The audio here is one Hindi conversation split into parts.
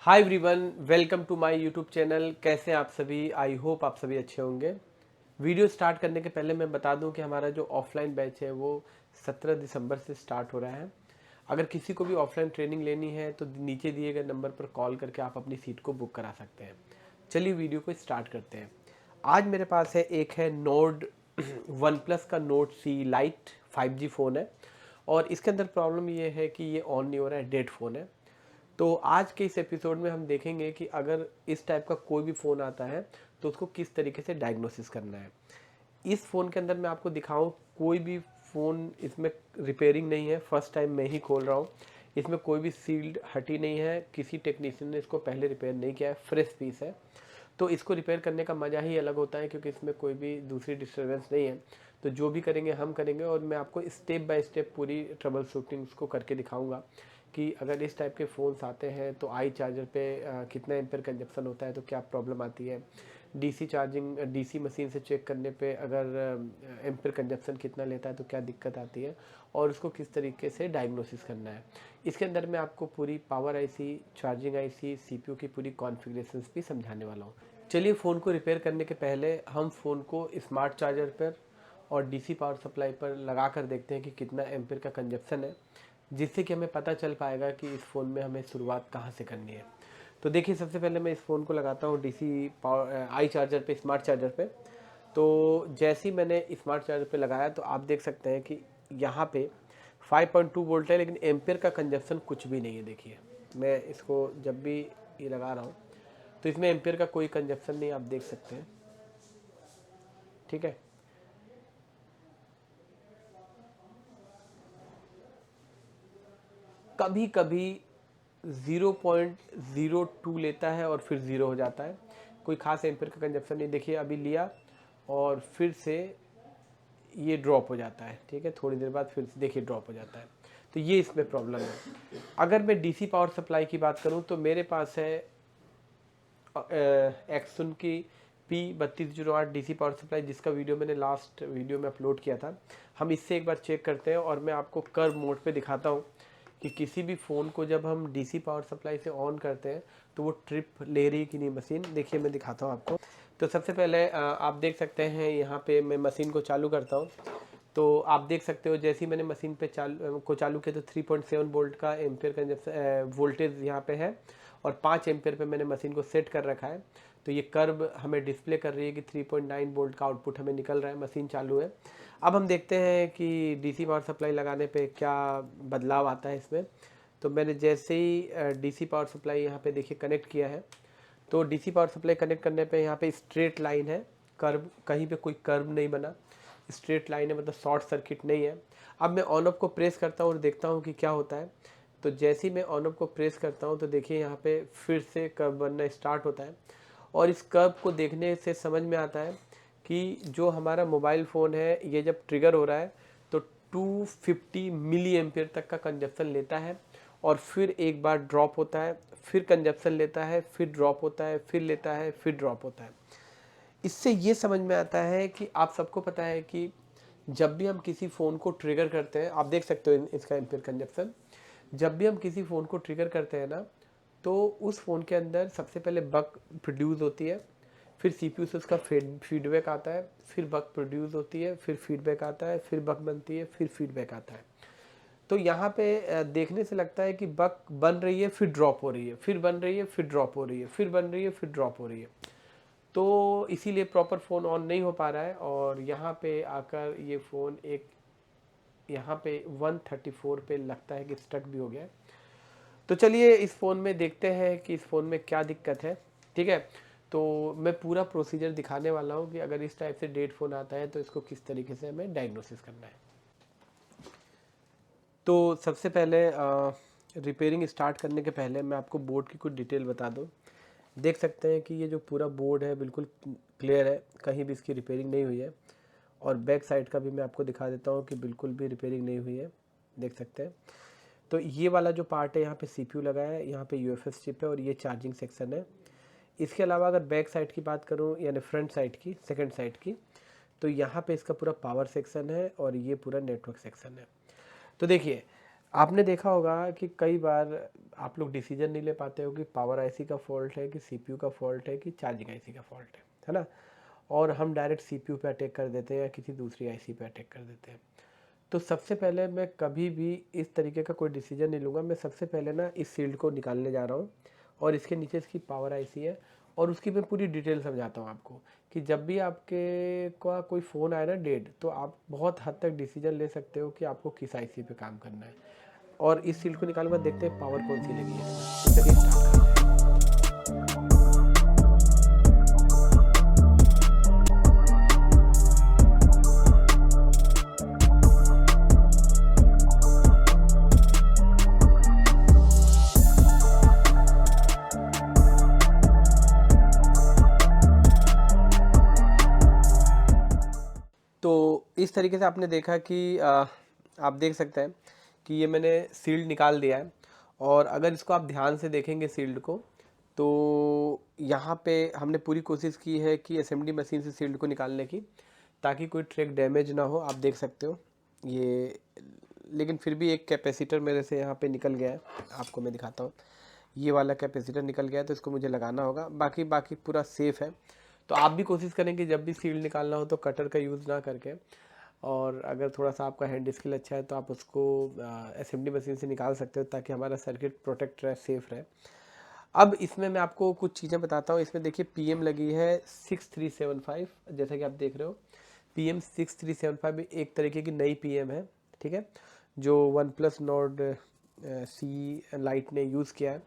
Hi everyone, welcome to my YouTube channel. कैसे हैं आप सभी? आई होप आप सभी अच्छे होंगे। वीडियो स्टार्ट करने के पहले मैं बता दूं कि हमारा जो ऑफलाइन बैच है वो 17 दिसंबर से स्टार्ट हो रहा है। अगर किसी को भी ऑफलाइन ट्रेनिंग लेनी है तो नीचे दिए गए नंबर पर कॉल करके आप अपनी सीट को बुक करा सकते हैं। चलिए वीडियो को स्टार्ट करते हैं। आज मेरे पास है एक है नोड वन प्लस का नोट सी लाइट 5G फ़ोन है और इसके अंदर प्रॉब्लम ये है कि ये ऑन नहीं हो रहा है, डेड फ़ोन है। तो आज के इस एपिसोड में हम देखेंगे कि अगर इस टाइप का कोई भी फ़ोन आता है तो उसको किस तरीके से डायग्नोसिस करना है। इस फ़ोन के अंदर मैं आपको दिखाऊं, कोई भी फ़ोन इसमें रिपेयरिंग नहीं है, फर्स्ट टाइम मैं ही खोल रहा हूँ। इसमें कोई भी सील्ड हटी नहीं है, किसी टेक्नीशियन ने इसको पहले रिपेयर नहीं किया है, फ्रेश पीस है। तो इसको रिपेयर करने का मज़ा ही अलग होता है क्योंकि इसमें कोई भी दूसरी डिस्टर्बेंस नहीं है। तो जो भी करेंगे हम करेंगे और मैं आपको स्टेप बाय स्टेप पूरी ट्रबल शूटिंग उसको करके दिखाऊंगा कि अगर इस टाइप के फ़ोन्स आते हैं तो आई चार्जर पे कितना एम्पेयर कंजप्शन होता है, तो क्या प्रॉब्लम आती है। डीसी चार्जिंग डीसी मशीन से चेक करने पे अगर एम्पेयर कंजप्शन कितना लेता है तो क्या दिक्कत आती है और उसको किस तरीके से डायग्नोसिस करना है। इसके अंदर मैं आपको पूरी power IC, charging IC, CPU की पूरी कॉन्फ़िगरेशंस भी समझाने वाला हूँ। चलिए फ़ोन को रिपेयर करने के पहले हम फ़ोन को स्मार्ट चार्जर पर और डीसी पावर सप्लाई पर लगा कर देखते हैं कि कितना एम्पेयर का कंजप्शन है, जिससे कि हमें पता चल पाएगा कि इस फ़ोन में हमें शुरुआत कहाँ से करनी है। तो देखिए, सबसे पहले मैं इस फ़ोन को लगाता हूँ डीसी पावर आई चार्जर पे, स्मार्ट चार्जर पे। तो जैसे ही मैंने स्मार्ट चार्जर पे लगाया तो आप देख सकते हैं कि यहाँ पे 5.2 वोल्ट है, लेकिन एम्पेयर का कंजप्शन कुछ भी नहीं है। देखिए, मैं इसको जब भी ये लगा रहा हूँ तो इसमें एम्पेयर का कोई कंजप्शन नहीं, आप देख सकते हैं। ठीक है, कभी कभी 0.02 लेता है और फिर ज़ीरो हो जाता है। कोई खास एम्पेयर का कंजप्शन नहीं। देखिए, अभी लिया और फिर से ये ड्रॉप हो जाता है। ठीक है, थोड़ी देर बाद फिर से देखिए ड्रॉप हो जाता है। तो ये इसमें प्रॉब्लम है। अगर मैं डीसी पावर सप्लाई की बात करूं तो मेरे पास है एक्सुन की P3208 डीसी पावर सप्लाई, जिसका वीडियो मैंने लास्ट वीडियो में अपलोड किया था। हम इससे एक बार चेक करते हैं और मैं आपको कर्व मोड पे दिखाता हूँ कि किसी भी फ़ोन को जब हम डीसी पावर सप्लाई से ऑन करते हैं तो वो ट्रिप ले रही है कि नहीं मशीन। देखिए, मैं दिखाता हूँ आपको। तो सबसे पहले आप देख सकते हैं, यहाँ पे मैं मशीन को चालू करता हूँ तो आप देख सकते हो जैसे ही मैंने मशीन पे चालू किया तो 3.7 वोल्ट का एम्पेयर का जब वोल्टेज यहाँ पे है और 5 एम्पेयर पे मैंने मशीन को सेट कर रखा है। तो ये कर्व हमें डिस्प्ले कर रही है कि 3.9 वोल्ट का आउटपुट हमें निकल रहा है, मशीन चालू है। अब हम देखते हैं कि डीसी पावर सप्लाई लगाने पे क्या बदलाव आता है इसमें। तो मैंने जैसे ही डीसी पावर सप्लाई यहाँ पे देखिए कनेक्ट किया है, तो डीसी पावर सप्लाई कनेक्ट करने पे यहाँ पे स्ट्रेट लाइन है, कर्व, कहीं पे कोई कर्व नहीं बना, स्ट्रेट लाइन है, मतलब शॉर्ट सर्किट नहीं है। अब मैं ऑन ऑफ को प्रेस करता हूँ और देखता हूँ कि क्या होता है। तो जैसे ही मैं ऑन ऑफ को प्रेस करता हूँ तो देखिए यहाँ पे फिर से कर्व बनना स्टार्ट होता है और इस कर्व को देखने से समझ में आता है कि जो हमारा मोबाइल फ़ोन है ये जब ट्रिगर हो रहा है तो 250 मिली एम्पेयर तक का कंजप्शन लेता है और फिर एक बार ड्रॉप होता है, फिर कंजप्शन लेता है, फिर ड्रॉप होता है, फिर लेता है, फिर ड्रॉप होता है। इससे ये समझ में आता है कि आप सबको पता है कि जब भी हम किसी फ़ोन को ट्रिगर करते हैं, आप देख सकते हो इसका एम्पेयर कंजप्शन। जब भी हम किसी फ़ोन को ट्रिगर करते हैं ना, तो उस फ़ोन के अंदर सबसे पहले बग प्रोड्यूस होती है, फिर सीपीयू से उसका फीडबैक आता है, फिर बग प्रोड्यूस होती है, फिर फीडबैक आता है, फिर बग बनती है, फिर फीडबैक आता है। तो यहाँ पे देखने से लगता है कि बग बन रही है, फिर ड्रॉप हो रही है, फिर बन रही है, फिर ड्रॉप हो रही है, फिर बन रही है, फिर ड्रॉप हो रही है। तो इसीलिए प्रॉपर फ़ोन ऑन नहीं हो पा रहा है और यहाँ पे आकर ये फ़ोन एक यहाँ पे 134 पे लगता है कि स्टक भी हो गया है। तो चलिए इस फ़ोन में देखते हैं कि इस फ़ोन में क्या दिक्कत है। ठीक है, तो मैं पूरा प्रोसीजर दिखाने वाला हूँ कि अगर इस टाइप से डेड फ़ोन आता है तो इसको किस तरीके से हमें डायग्नोसिस करना है। तो सबसे पहले रिपेयरिंग स्टार्ट करने के पहले मैं आपको बोर्ड की कुछ डिटेल बता दूँ। देख सकते हैं कि ये जो पूरा बोर्ड है बिल्कुल क्लियर है, कहीं भी इसकी रिपेयरिंग नहीं हुई है। और बैक साइड का भी मैं आपको दिखा देता हूँ कि बिल्कुल भी रिपेयरिंग नहीं हुई है, देख सकते हैं। तो ये वाला जो पार्ट है, यहाँ पे सीपीयू लगा है, यहाँ पे यूएफएस चिप है और ये चार्जिंग सेक्शन है। इसके अलावा अगर बैक साइड की बात करूँ, यानी फ्रंट साइड की, सेकंड साइड की, तो यहाँ पे इसका पूरा पावर सेक्शन है और ये पूरा नेटवर्क सेक्शन है। तो देखिए, आपने देखा होगा कि कई बार आप लोग डिसीजन नहीं ले पाते हो कि पावर आईसी का फॉल्ट है कि सीपीयू का फॉल्ट है कि चार्जिंग आईसी का फॉल्ट है ना। और हम डायरेक्ट सीपीयू पे अटैक कर देते हैं या किसी दूसरी आईसी पे अटैक कर देते हैं। तो सबसे पहले मैं कभी भी इस तरीके का कोई डिसीजन नहीं लूँगा। मैं सबसे पहले ना इस शील्ड को निकालने जा रहा हूँ और इसके नीचे इसकी पावर आईसी है और उसकी मैं पूरी डिटेल समझाता हूँ आपको कि जब भी आपके का कोई फ़ोन आए ना डेड, तो आप बहुत हद तक डिसीजन ले सकते हो कि आपको किस आईसी पे काम करना है। और इस शील्ड को निकालने के बाद देखते हैं पावर कौन सी लगी है इसमें। तो चलिए स्टार्ट करते हैं। तो इस तरीके से आपने देखा कि आप देख सकते हैं कि ये मैंने शील्ड निकाल दिया है। और अगर इसको आप ध्यान से देखेंगे शील्ड को, तो यहाँ पे हमने पूरी कोशिश की है कि एसएमडी मशीन से शील्ड को निकालने की, ताकि कोई ट्रैक डैमेज ना हो। आप देख सकते हो ये, लेकिन फिर भी एक कैपेसिटर मेरे से यहाँ पे निकल गया है। आपको मैं दिखाता हूँ, ये वाला कैपेसिटर निकल गया है, तो इसको मुझे लगाना होगा। बाकी पूरा सेफ़ है। तो आप भी कोशिश करें कि जब भी शील्ड निकालना हो तो कटर का यूज़ ना करके, और अगर थोड़ा सा आपका हैंड स्किल अच्छा है तो आप उसको असेंबली मशीन से निकाल सकते हो, ताकि हमारा सर्किट प्रोटेक्ट रहे, सेफ़ रहे। अब इसमें मैं आपको कुछ चीज़ें बताता हूँ। इसमें देखिए पीएम लगी है 6375, जैसा कि आप देख रहे हो। पीएम 6375 एक तरीके की नई पीएम है, ठीक है, जो OnePlus Nord CE lite ने यूज़ किया है।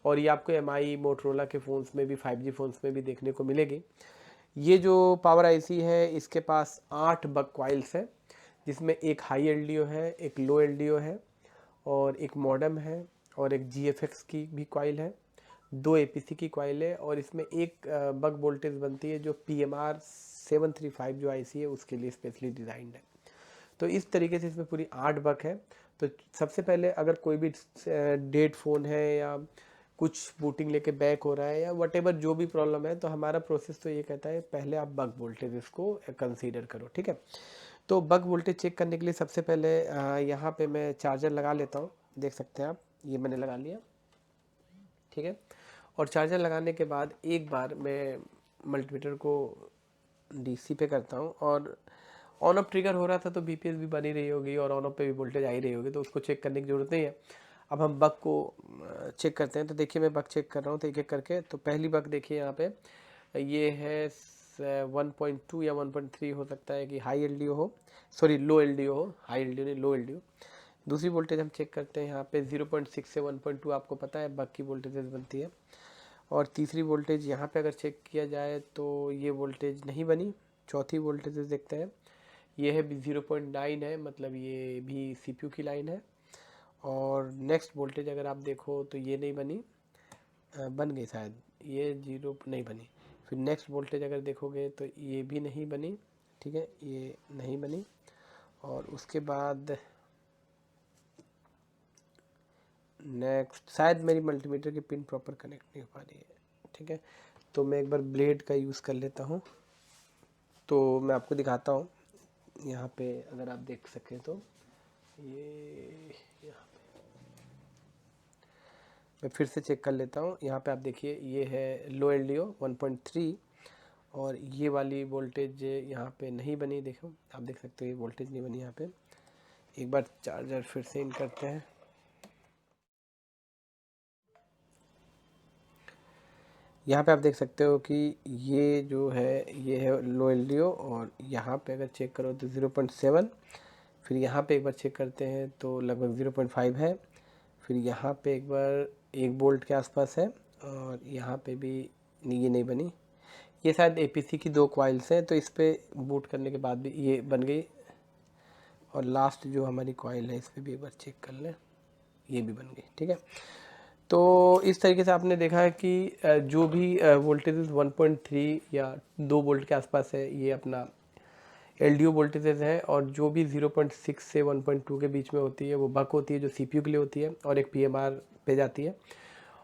और ये आपको एमआई मोटरोला के फ़ोन्स में भी, 5G फ़ोन्स में भी देखने को मिलेगी। ये जो पावर आईसी है, इसके पास 8 बक कॉइल्स है, जिसमें एक हाई एलडीओ है, एक लो एलडीओ है, और एक मॉडेम है, और एक जीएफएक्स की भी कॉइल है, 2 एपीसी की कॉइल है, और इसमें एक बक वोल्टेज बनती है जो पीएमआर 735 जो आईसी है उसके लिए स्पेशली डिज़ाइंड है। तो इस तरीके से इसमें पूरी 8 बक है। तो सबसे पहले अगर कोई भी डेड फ़ोन है या कुछ बूटिंग लेके बैक हो रहा है या वटेवर जो भी प्रॉब्लम है, तो हमारा प्रोसेस तो ये कहता है पहले आप बग वोल्टेज इसको कंसीडर करो, ठीक है। तो बग वोल्टेज चेक करने के लिए सबसे पहले यहाँ पे मैं चार्जर लगा लेता हूँ। देख सकते हैं आप, ये मैंने लगा लिया, ठीक है। और चार्जर लगाने के बाद एक बार मैं मल्टीमीटर को डीसी पे करता हूँ, और ऑन ऑफ ट्रिगर हो रहा था तो बीपीएस भी बनी रही होगी और ऑन ऑफ पे भी वोल्टेज आ ही रही होगी, तो उसको चेक करने की ज़रूरत नहीं है। अब हम बग को चेक करते हैं। तो देखिए मैं बग चेक कर रहा हूँ तो एक एक करके। तो पहली बग देखिए यहाँ पे, ये है 1.2 या 1.3 हो सकता है कि हाई एलडीओ हो, सॉरी लो एलडीओ हो, हाई एलडीओ नहीं, लो एलडीओ। दूसरी वोल्टेज हम चेक करते हैं यहाँ पे 0.6 से 1.2, आपको पता है बग की वोल्टेज बनती है। और तीसरी वोल्टेज यहाँ पे अगर चेक किया जाए तो ये वोल्टेज नहीं बनी। चौथी वोल्टेज देखते हैं, ये है 0.9 है, मतलब ये भी सीपीयू की लाइन है। और नेक्स्ट वोल्टेज अगर आप देखो तो ये नहीं बनी, बन गई शायद, ये 0 नहीं बनी। फिर नेक्स्ट वोल्टेज अगर देखोगे तो ये भी नहीं बनी, ठीक है, ये नहीं बनी। और उसके बाद नेक्स्ट, शायद मेरी मल्टीमीटर की पिन प्रॉपर कनेक्ट नहीं हो पा रही है, ठीक है। तो मैं एक बार ब्लेड का यूज़ कर लेता हूँ, तो मैं आपको दिखाता हूँ। यहाँ पे अगर आप देख सकें तो ये यहाँ मैं फिर से चेक कर लेता हूँ। यहाँ पे आप देखिए ये है लो एलडीओ 1.3, और ये वाली वोल्टेज यहाँ पे नहीं बनी। देखो आप देख सकते हो ये वोल्टेज नहीं बनी यहाँ पे। एक बार चार्जर फिर से इन करते हैं। यहाँ पे आप देख सकते हो कि ये जो है ये है लो एलडीओ, और यहाँ पे अगर चेक करो तो 0.7। फिर यहाँ पे एक बार चेक करते हैं तो लगभग 0.5 है। फिर यहाँ पे एक बार 1 वोल्ट के आसपास है, और यहाँ पे भी ये नहीं बनी। ये शायद एपीसी की 2 कॉइल्स हैं, तो इस पर बूट करने के बाद भी ये बन गई। और लास्ट जो हमारी कॉइल है इस पर भी एक बार चेक कर लें, ये भी बन गई, ठीक है। तो इस तरीके से आपने देखा है कि जो भी वोल्टेज 1.3 या 2 वोल्ट के आसपास है, ये अपना एलडीओ वोल्टेजेस हैं। और जो भी 0.6 से 1.2 के बीच में होती है वो बक होती है, जो सीपीयू के लिए होती है, और एक पीएमआर पे जाती है।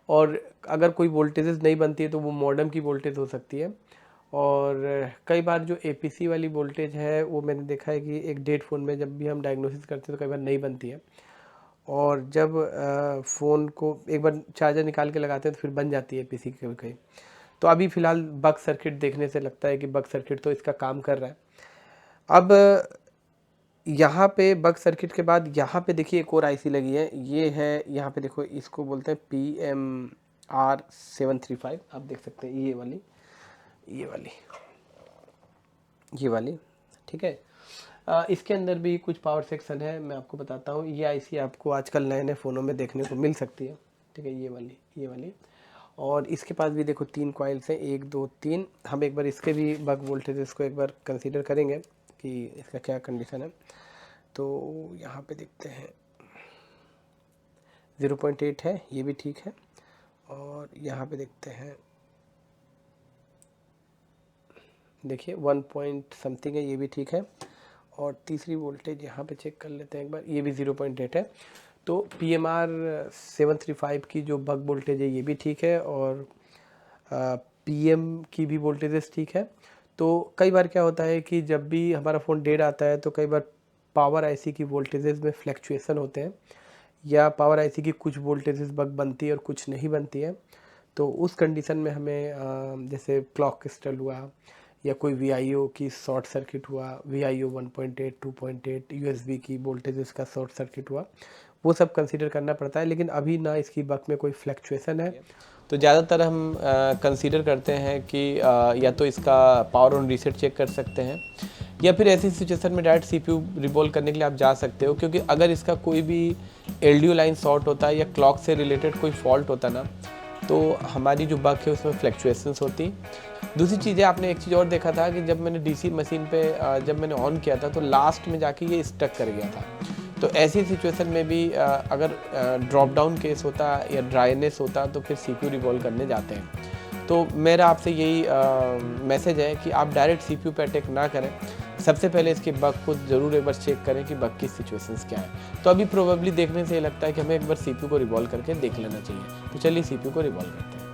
और अगर कोई वोल्टेजेस नहीं बनती है तो वो मॉडेम की वोल्टेज हो सकती है। और कई बार जो एपीसी वाली वोल्टेज है वो मैंने देखा है कि एक डेड फ़ोन में जब भी हम डायग्नोसिस करते हैं तो कई बार नहीं बनती है। और जब फ़ोन को एक बार चार्जर निकाल के लगाते हैं तो फिर बन जाती है पीसी की कहीं। तो अभी फ़िलहाल बग सर्किट देखने से लगता है कि बग सर्किट तो इसका काम कर रहा है। अब यहाँ पे बग सर्किट के बाद यहाँ पे देखिए एक और आईसी लगी है, ये है यहाँ पे देखो, इसको बोलते हैं PMR735। आप देख सकते हैं ये वाली, ये वाली, ये वाली, ठीक है। इसके अंदर भी कुछ पावर सेक्शन है, मैं आपको बताता हूँ। ये आईसी आपको आजकल नए नए फ़ोनों में देखने को मिल सकती है, ठीक है, ये वाली, ये वाली। और इसके पास भी देखो 3 कॉइल्स हैं, 1 2 3। हम एक बार इसके भी बग वोल्टेजेस को एक बार कंसीडर करेंगे कि इसका क्या कंडीशन है। तो यहाँ पे देखते हैं 0.8 है, ये भी ठीक है। और यहाँ पे देखते हैं, देखिए 1 पॉइंट समथिंग है, ये भी ठीक है। और तीसरी वोल्टेज यहाँ पे चेक कर लेते हैं एक बार, ये भी 0.8 है। तो PMR735 की जो बग वोल्टेज है ये भी ठीक है, और PM की भी वोल्टेजेस ठीक है। तो कई बार क्या होता है कि जब भी हमारा फ़ोन डेड आता है तो कई बार पावर आईसी की वोल्टेजेस में फ्लैक्चुएसन होते हैं, या पावर आईसी की कुछ वोल्टेजेस बग बनती है और कुछ नहीं बनती है। तो उस कंडीशन में हमें जैसे क्लॉक क्रिस्टल हुआ, या कोई VIO की शॉर्ट सर्किट हुआ, VIO 1.8 2.8, USB की वोल्टेजेस का शॉर्ट सर्किट हुआ, वो सब कंसीडर करना पड़ता है। लेकिन अभी ना इसकी बग में कोई फ्लैक्चुएसन है, तो ज़्यादातर हम कंसीडर करते हैं कि या तो इसका पावर ऑन रीसेट चेक कर सकते हैं, या फिर ऐसी सिचुएशन में डायरेक्ट CPU रिवॉल्व करने के लिए आप जा सकते हो। क्योंकि अगर इसका कोई भी LDO लाइन शॉर्ट होता है या क्लॉक से रिलेटेड कोई फॉल्ट होता ना, तो हमारी जो बग है उसमें फ्लैक्चुएशंस होती। दूसरी चीज़ है, आपने एक चीज़ और देखा था कि जब मैंने DC मशीन पे जब मैंने ऑन किया था तो लास्ट में जाके ये स्टक कर गया था। तो ऐसी सिचुएशन में भी अगर ड्रॉप डाउन केस होता या ड्राइनेस होता तो फिर CPU रिवॉल्व करने जाते हैं। तो मेरा आपसे यही मैसेज है कि आप डायरेक्ट CPU पे अटैक ना करें। सबसे पहले इसके बग को ज़रूर एक बार चेक करें कि बग की सिचुएशंस क्या है। तो अभी प्रोबेबली देखने से ये लगता है कि हमें एक बार CPU को रिवॉल्व करके देख लेना चाहिए। तो चलिए CPU को रिवॉल्व करते हैं।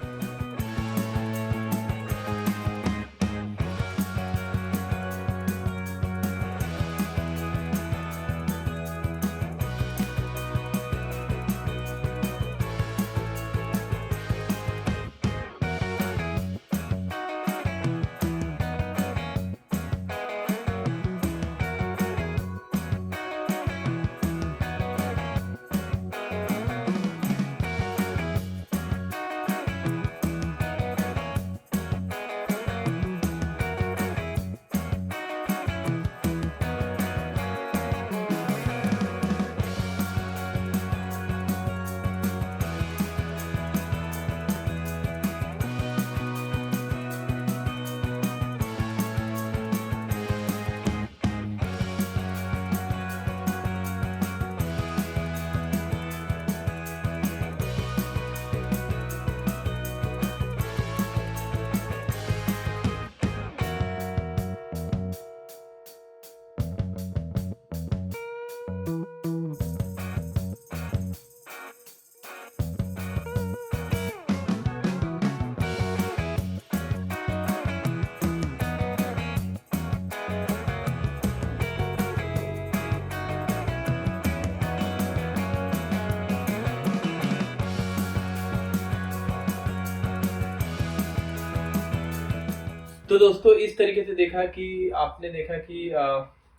तो दोस्तों इस तरीके से देखा कि आपने देखा कि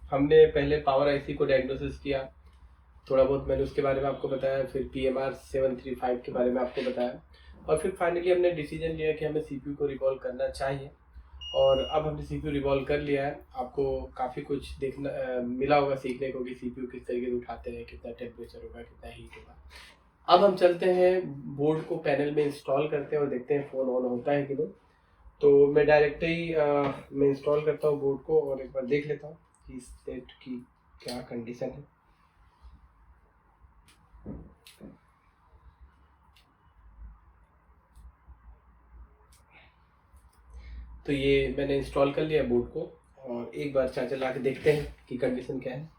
हमने पहले पावर आईसी को डायग्नोसिस किया, थोड़ा बहुत मैंने उसके बारे में आपको बताया, फिर PMR735 के बारे में आपको बताया, और फिर फाइनली हमने डिसीजन लिया कि हमें CPU को रिवॉल्व करना चाहिए। और अब हमने CPU रिवॉल्व कर लिया है। आपको काफ़ी कुछ देखना मिला होगा सीखने को कि CPU किस तरीके से उठाते हैं, कितना टेम्परेचर होगा, कितना हीट होगा। अब हम चलते हैं बोर्ड को पैनल में इंस्टॉल करते हैं और देखते हैं फ़ोन ऑन होता है कि नहीं। तो मैं डायरेक्ट ही मैं इंस्टॉल करता हूँ बोर्ड को और एक बार देख लेता हूँ कि सेट की क्या कंडीशन है। तो ये मैंने इंस्टॉल कर लिया बोर्ड को, और एक बार चार्जर ला के देखते हैं कि कंडीशन क्या है।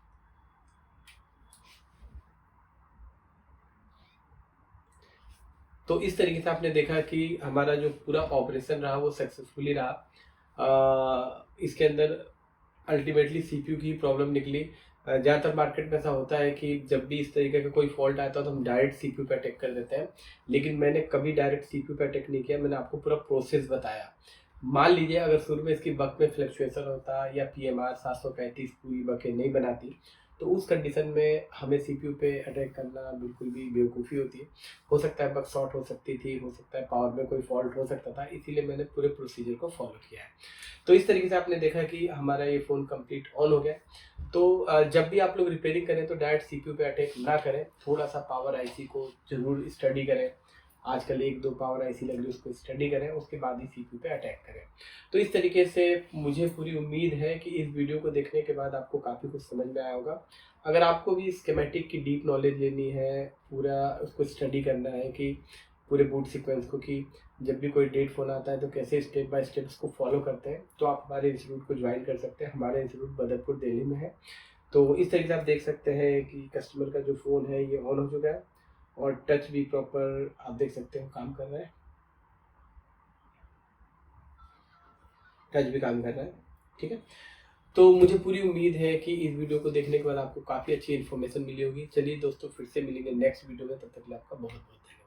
तो इस तरीके से आपने देखा कि हमारा जो पूरा ऑपरेशन रहा वो सक्सेसफुली रहा। इसके अंदर अल्टीमेटली CPU की प्रॉब्लम निकली। ज़्यादातर मार्केट में ऐसा होता है कि जब भी इस तरीके का कोई फॉल्ट आता है तो हम डायरेक्ट सीपीयू पे अटैक कर देते हैं, लेकिन मैंने कभी डायरेक्ट सीपीयू पे अटैक नहीं किया। मैंने आपको पूरा प्रोसेस बताया। मान लीजिए अगर शुरू में इसकी बग में फ्लक्चुएशन होता या पीएमआर 735 पूरी बकें नहीं बनाती, तो उस कंडीशन में हमें सीपीयू पे अटैक करना बिल्कुल भी बेवकूफ़ी होती है। हो सकता है बग शॉर्ट हो सकती थी, हो सकता है पावर में कोई फॉल्ट हो सकता था, इसीलिए मैंने पूरे प्रोसीजर को फॉलो किया है। तो इस तरीके से आपने देखा कि हमारा ये फ़ोन कंप्लीट ऑन हो गया। तो जब भी आप लोग रिपेयरिंग करें तो डायरेक्ट सीपीयू पे अटैक ना करें, थोड़ा सा पावर आईसी को ज़रूर स्टडी करें। आजकल 1-2 पावर आईसी लग रही है, उसको स्टडी करें, उसके बाद ही सीपीयू पे अटैक करें। तो इस तरीके से मुझे पूरी उम्मीद है कि इस वीडियो को देखने के बाद आपको काफ़ी कुछ समझ में आया होगा। अगर आपको भी स्कीमेटिक की डीप नॉलेज लेनी है, पूरा उसको स्टडी करना है कि पूरे बूट सीक्वेंस को, कि जब भी कोई डेट फ़ोन आता है तो कैसे स्टेप बाय स्टेप उसको फॉलो करते हैं, तो आप हमारे इंस्टीट्यूट को ज्वाइन कर सकते हैं। हमारा इंस्टीट्यूट बदरपुर दिल्ली में है। तो इस तरीके से आप देख सकते हैं कि कस्टमर का जो फ़ोन है ये ऑन हो चुका है और टच भी प्रॉपर आप देख सकते हो काम कर रहा है, टच भी काम कर रहा है। ठीक है, तो मुझे पूरी उम्मीद है कि इस वीडियो को देखने के बाद आपको काफ़ी अच्छी इन्फॉर्मेशन मिली होगी। चलिए दोस्तों, फिर से मिलेंगे नेक्स्ट वीडियो में, तब तक के लिए आपका बहुत बहुत धन्यवाद।